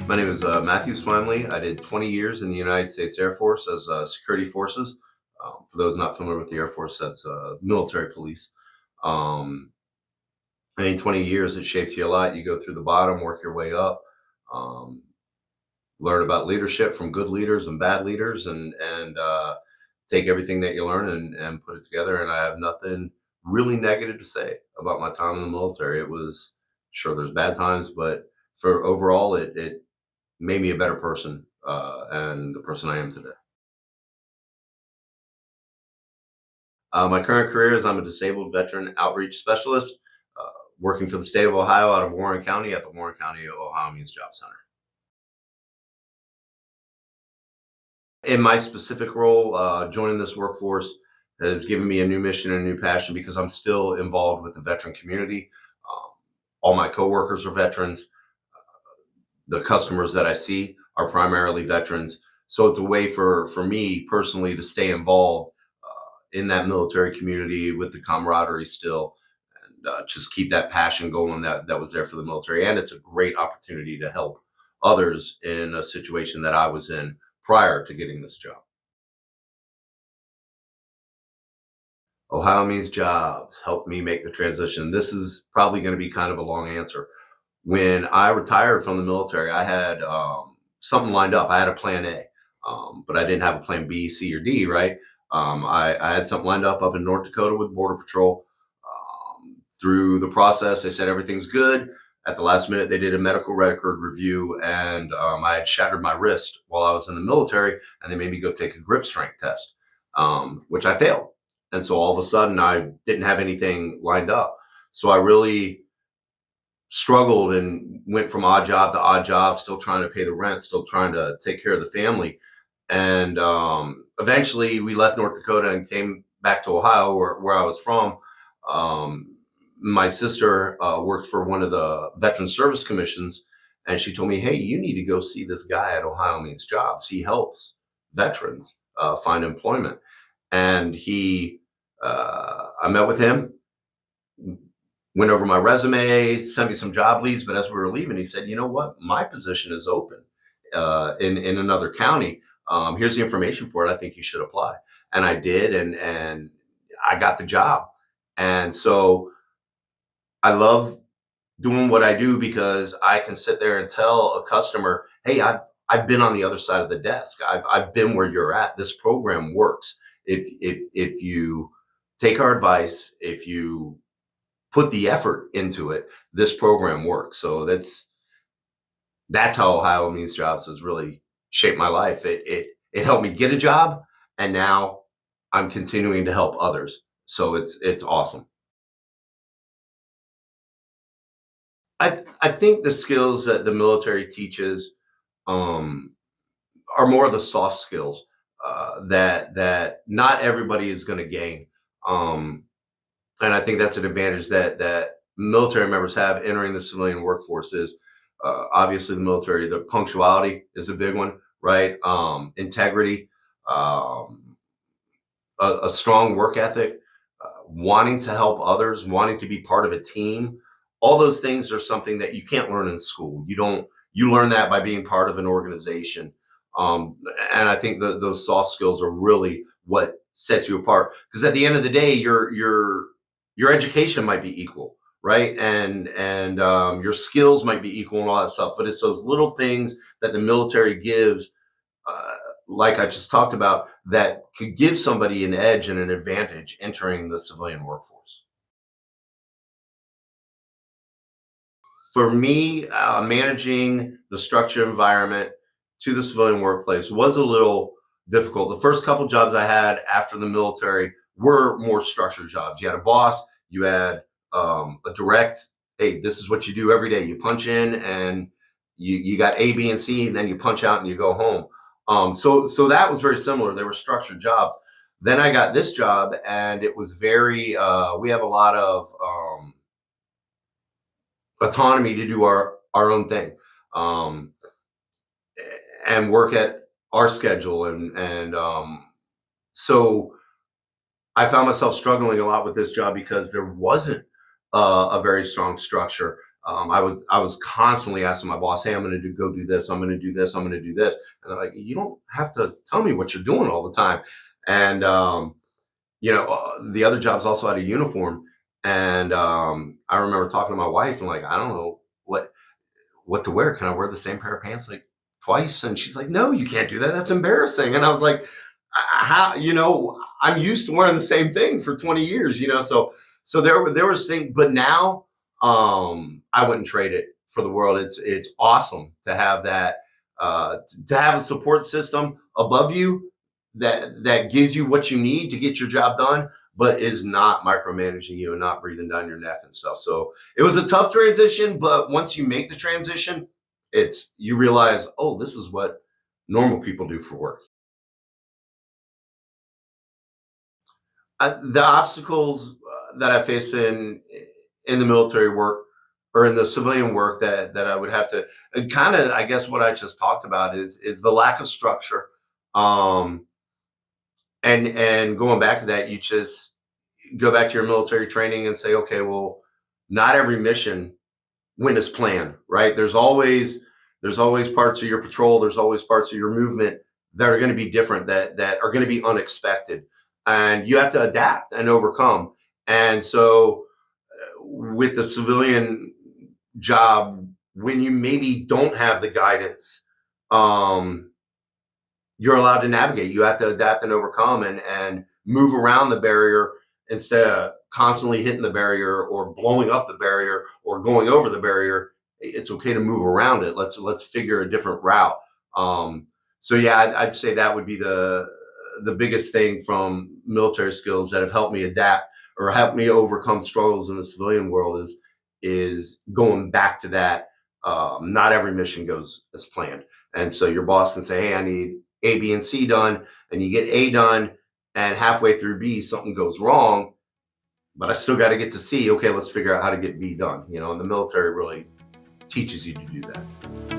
My name is Matthew Swimley. I did 20 years in the United States Air Force as security forces. For those not familiar with the Air Force, that's military police. Um, I mean, 20 years, it shapes you a lot. You go through the bottom, work your way up, um, learn about leadership from good leaders and bad leaders, and take everything that you learn and put it together. And I have nothing really negative to say about my time in the military. It was sure there's bad times, but for overall, it made me a better person and the person I am today. My current career is I'm a disabled veteran outreach specialist working for the state of Ohio out of Warren County at the Warren County OhioMeansJobs Center. In my specific role, joining this workforce has given me a new mission and a new passion because I'm still involved with the veteran community. Um, all my coworkers are veterans. The customers that I see are primarily veterans. So it's a way for me personally to stay involved in that military community with the camaraderie still, and just keep that passion going that was there for the military. And it's a great opportunity to help others in a situation that I was in prior to getting this job. Ohio Means Jobs helped me make the transition. This is probably going to be kind of a long answer. When I retired from the military, I had something lined up. I had a plan A, but I didn't have a plan B, C, or D, right? I had something lined up in North Dakota with Border Patrol. Through the process, they said everything's good. At the last minute, they did a medical record review, and I had shattered my wrist while I was in the military, and they made me go take a grip strength test, which I failed. And so all of a sudden, I didn't have anything lined up. So I really struggled and went from odd job to odd job, still trying to pay the rent, still trying to take care of the family. And eventually we left North Dakota and came back to Ohio, where I was from. Um, my sister worked for one of the Veteran Service Commissions, and she told me, "Hey, you need to go see this guy at Ohio Means Jobs. He helps veterans find employment." And I met with him, went over my resume, sent me some job leads. But as we were leaving, he said, "You know what? My position is open in another county. Here's the information for it. I think you should apply." And I did, and I got the job. And so I love doing what I do because I can sit there and tell a customer, "Hey, I've been on the other side of the desk. I've been where you're at. This program works. If you take our advice, if you put the effort into it, this program works." So that's how Ohio Means Jobs has really shaped my life. It helped me get a job, and now I'm continuing to help others. So it's awesome. I think the skills that the military teaches um, are more of the soft skills that not everybody is going to gain. Um, and I think that's an advantage that military members have entering the civilian workforce is obviously the military. The punctuality is a big one, right? Integrity, um, a strong work ethic, wanting to help others, wanting to be part of a team. All those things are something that you can't learn in school. You learn that by being part of an organization. And I think those soft skills are really what sets you apart. Because at the end of the day, your education might be equal, right? And your skills might be equal and all that stuff. But it's those little things that the military gives, uh, like I just talked about, that could give somebody an edge and an advantage entering the civilian workforce. For me, managing the structured environment to the civilian workplace was a little difficult. The first couple jobs I had after the military were more structured jobs. You had a boss, you had a direct, "Hey, this is what you do every day. You punch in and you got A, B, and C, and then you punch out and you go home." So that was very similar. They were structured jobs. Then I got this job, and it was very. We have a lot of autonomy to do our own thing, um, and work at our schedule, and so I found myself struggling a lot with this job because there wasn't a very strong structure. I was constantly asking my boss, "Hey, I'm going to go do this. I'm going to do this. I'm going to do this." And they're like, "You don't have to tell me what you're doing all the time." And the other jobs also had a uniform, and I remember talking to my wife and like, I don't know what to wear. Can I wear the same pair of pants like twice? And she's like, "No, you can't do that. That's embarrassing." And I was like, how, I'm used to wearing the same thing for 20 years, so there was things, but now I wouldn't trade it for the world. It's awesome to have that, to have a support system above you that gives you what you need to get your job done, but is not micromanaging you and not breathing down your neck and stuff. So it was a tough transition, but once you make the transition, it's you realize, oh, this is what normal people do for work. The obstacles that I faced in the military work or in the civilian work that I would have to kind of, I guess what I just talked about is the lack of structure. Um, and going back to that, you just go back to your military training and say, okay, well, not every mission went as planned, right? There's always parts of your patrol, there's always parts of your movement that are going to be different, that are going to be unexpected, and you have to adapt and overcome. And so, with the civilian job, when you maybe don't have the guidance, um, you're allowed to navigate. You have to adapt and overcome and move around the barrier instead of constantly hitting the barrier or blowing up the barrier or going over the barrier. It's okay to move around it. Let's figure a different route. So yeah, I'd say that would be the biggest thing from military skills that have helped me adapt or helped me overcome struggles in the civilian world is going back to that. Not every mission goes as planned, and so your boss can say, "Hey, I need A, B, and C done," and you get A done, and halfway through B, something goes wrong, but I still got to get to C. Okay, let's figure out how to get B done. And the military really teaches you to do that.